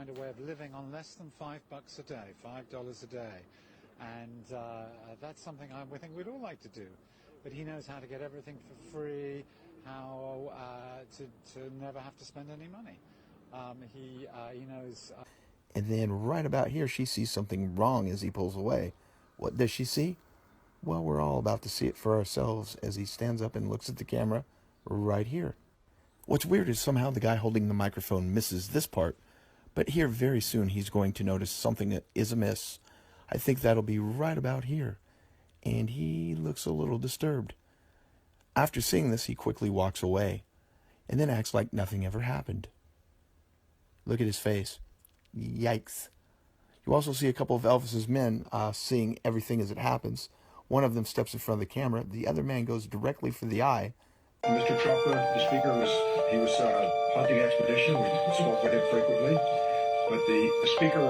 find a way of living on less than $5 a day, $5 a day. And that's something I think we'd all like to do. But he knows how to get everything for free, how to never have to spend any money. He knows... And then right about here, she sees something wrong as he pulls away. What does she see? Well, we're all about to see it for ourselves as he stands up and looks at the camera right here. What's weird is somehow the guy holding the microphone misses this part, but here very soon he's going to notice something that is amiss. I think that'll be right about here. And he looks a little disturbed. After seeing this, he quickly walks away and then acts like nothing ever happened. Look at his face. Yikes. You also see a couple of Elvis's men seeing everything as it happens. One of them steps in front of the camera. The other man goes directly for the eye. Mr. Trump, the speaker, was hunting expedition. We spoke with him frequently. But the speaker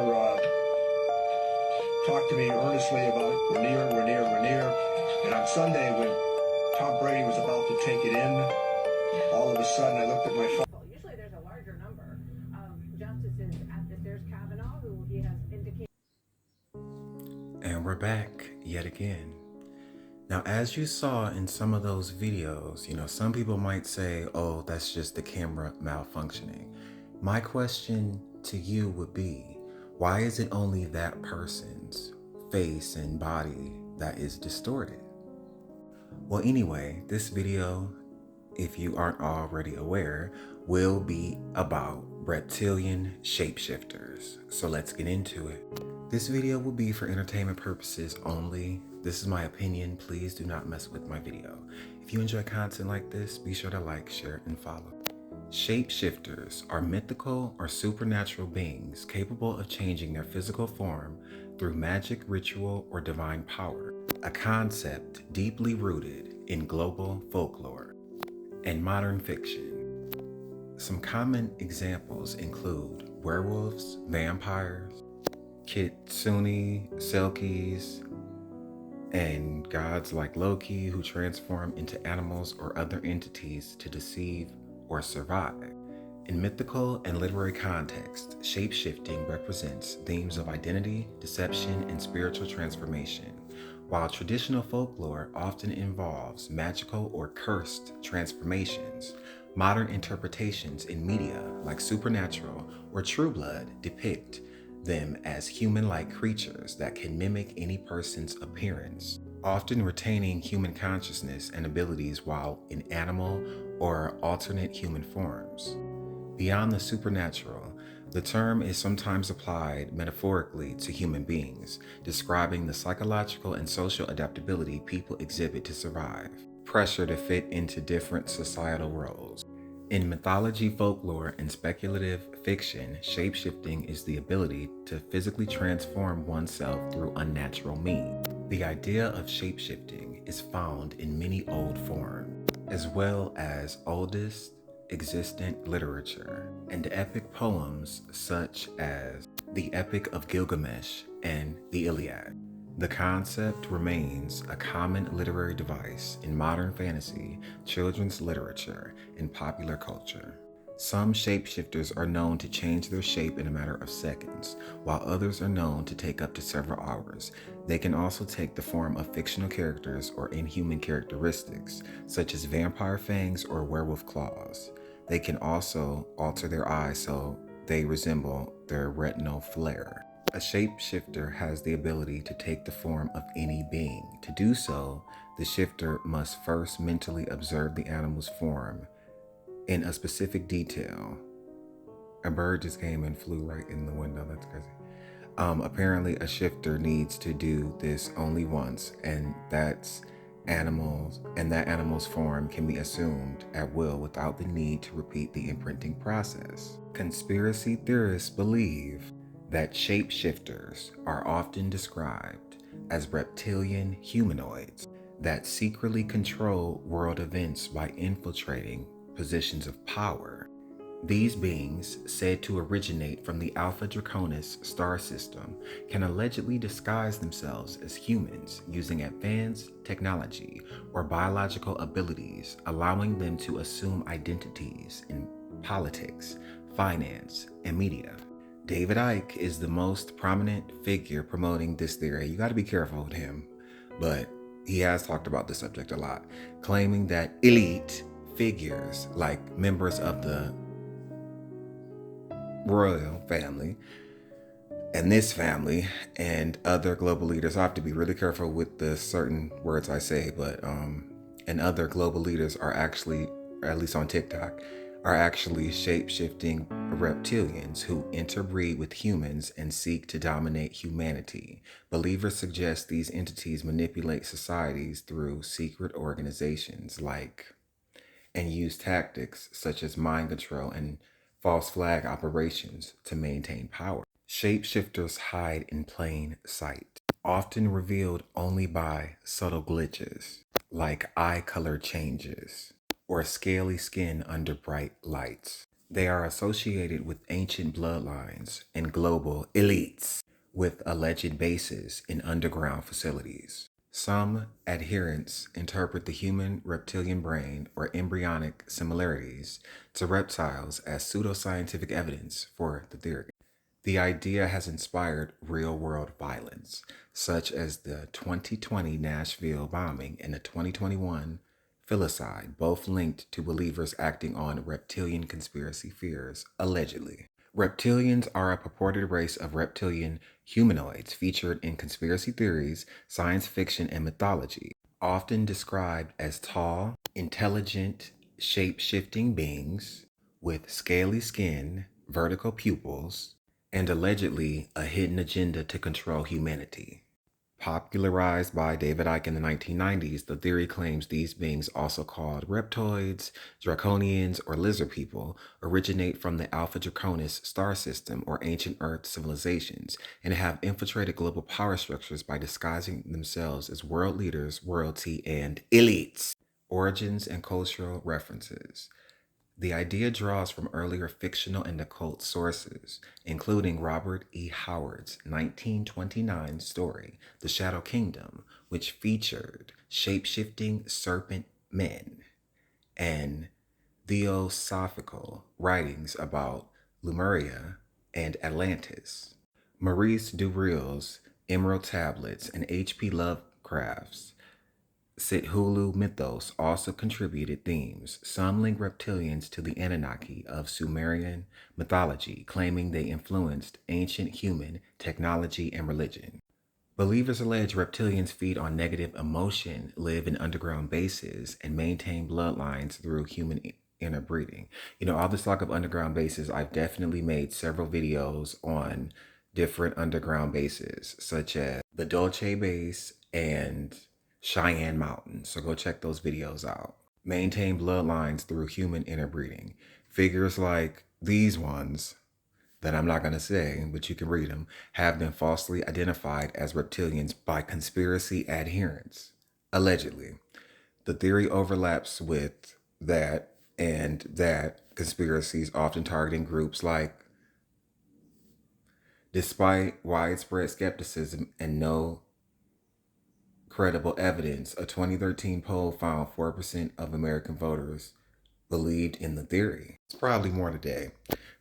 talked to me earnestly about we're near. And on Sunday, when Tom Brady was about to take it in, all of a sudden I looked at my phone. Usually there's a larger number of justices at this. There's Kavanaugh, who he has indicated. And we're back yet again. Now, as you saw in some of those videos, some people might say, oh, that's just the camera malfunctioning. My question to you would be, why is it only that person's face and body that is distorted? Well, anyway, this video, if you aren't already aware, will be about reptilian shapeshifters. So let's get into it. This video will be for entertainment purposes only. This is my opinion. Please do not mess with my video. If you enjoy content like this, be sure to like, share, and follow. Shapeshifters are mythical or supernatural beings capable of changing their physical form through magic, ritual, or divine power, a concept deeply rooted in global folklore and modern fiction. Some common examples include werewolves, vampires, kitsune, selkies, and gods like Loki who transform into animals or other entities to deceive or survive. In mythical and literary context, shape-shifting represents themes of identity, deception, and spiritual transformation, while traditional folklore often involves magical or cursed transformations. Modern interpretations in media like Supernatural or True Blood depict them as human-like creatures that can mimic any person's appearance, often retaining human consciousness and abilities while in animal or alternate human forms. Beyond the supernatural, the term is sometimes applied metaphorically to human beings, describing the psychological and social adaptability people exhibit to survive, pressure to fit into different societal roles. In mythology, folklore, and speculative fiction, shapeshifting is the ability to physically transform oneself through unnatural means. The idea of shapeshifting is found in many old forms, as well as oldest existent literature and epic poems such as the Epic of Gilgamesh and the Iliad. The concept remains a common literary device in modern fantasy, children's literature, and popular culture. Some shapeshifters are known to change their shape in a matter of seconds, while others are known to take up to several hours. They can also take the form of fictional characters or inhuman characteristics, such as vampire fangs or werewolf claws. They can also alter their eyes so they resemble their retinal flare. A shapeshifter has the ability to take the form of any being. To do so, the shifter must first mentally observe the animal's form in a specific detail. A bird just came and flew right in the window. That's crazy. Apparently, a shifter needs to do this only once, and that animal's form can be assumed at will without the need to repeat the imprinting process. Conspiracy theorists believe that shapeshifters are often described as reptilian humanoids that secretly control world events by infiltrating positions of power. These beings, said to originate from the Alpha Draconis star system, can allegedly disguise themselves as humans using advanced technology or biological abilities, allowing them to assume identities in politics, finance, and media. David Icke is the most prominent figure promoting this theory. You got to be careful with him, but he has talked about the subject a lot, claiming that elite figures like members of the royal family and this family and other global leaders, I have to be really careful with the certain words I say, but and other global leaders are actually, or at least on TikTok, are actually shape-shifting reptilians who interbreed with humans and seek to dominate humanity. Believers suggest these entities manipulate societies through secret organizations and use tactics such as mind control and false flag operations to maintain power. Shapeshifters hide in plain sight, often revealed only by subtle glitches, like eye color changes or scaly skin under bright lights. They are associated with ancient bloodlines and global elites with alleged bases in underground facilities. Some adherents interpret the human reptilian brain or embryonic similarities to reptiles as pseudoscientific evidence for the theory. The idea has inspired real-world violence, such as the 2020 Nashville bombing and the 2021 filicide, both linked to believers acting on reptilian conspiracy fears, allegedly. Reptilians are a purported race of reptilian humanoids featured in conspiracy theories, science fiction, and mythology, often described as tall, intelligent, shape-shifting beings with scaly skin, vertical pupils, and allegedly a hidden agenda to control humanity. Popularized by David Icke in the 1990s, the theory claims these beings, also called reptoids, draconians, or lizard people, originate from the Alpha Draconis star system or ancient Earth civilizations and have infiltrated global power structures by disguising themselves as world leaders, royalty, and elites. Origins and cultural references. The idea draws from earlier fictional and occult sources, including Robert E. Howard's 1929 story, The Shadow Kingdom, which featured shape-shifting serpent men, and theosophical writings about Lemuria and Atlantis. Maurice Dubreuil's Emerald Tablets and H.P. Lovecraft's Cthulhu mythos also contributed themes. Some link reptilians to the Anunnaki of Sumerian mythology, claiming they influenced ancient human technology and religion. Believers allege reptilians feed on negative emotion, live in underground bases, and maintain bloodlines through human interbreeding. You know, all this talk of underground bases, I've definitely made several videos on different underground bases, such as the Dolce base and Cheyenne Mountain. So go check those videos out. Maintain bloodlines through human interbreeding. Figures like these ones that I'm not going to say, but you can read them, have been falsely identified as reptilians by conspiracy adherents, allegedly. The theory overlaps with that, and that conspiracies often targeting groups like, despite widespread skepticism and no credible evidence, a 2013 poll found 4% of American voters believed in the theory. It's probably more today.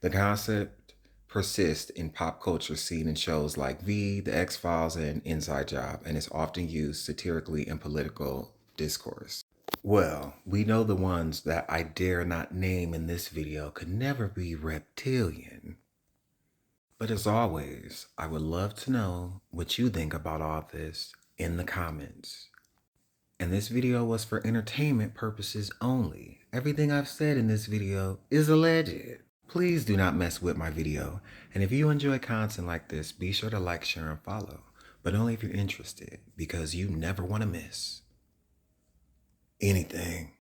The concept persists in pop culture seen in shows like V, The X-Files, and Inside Job, and is often used satirically in political discourse. Well, we know the ones that I dare not name in this video could never be reptilian. But as always, I would love to know what you think about all this in the comments. And this video was for entertainment purposes only. Everything I've said in this video is alleged. Please do not mess with my video. And if you enjoy content like this, be sure to like, share, and follow. But only if you're interested, because you never want to miss anything.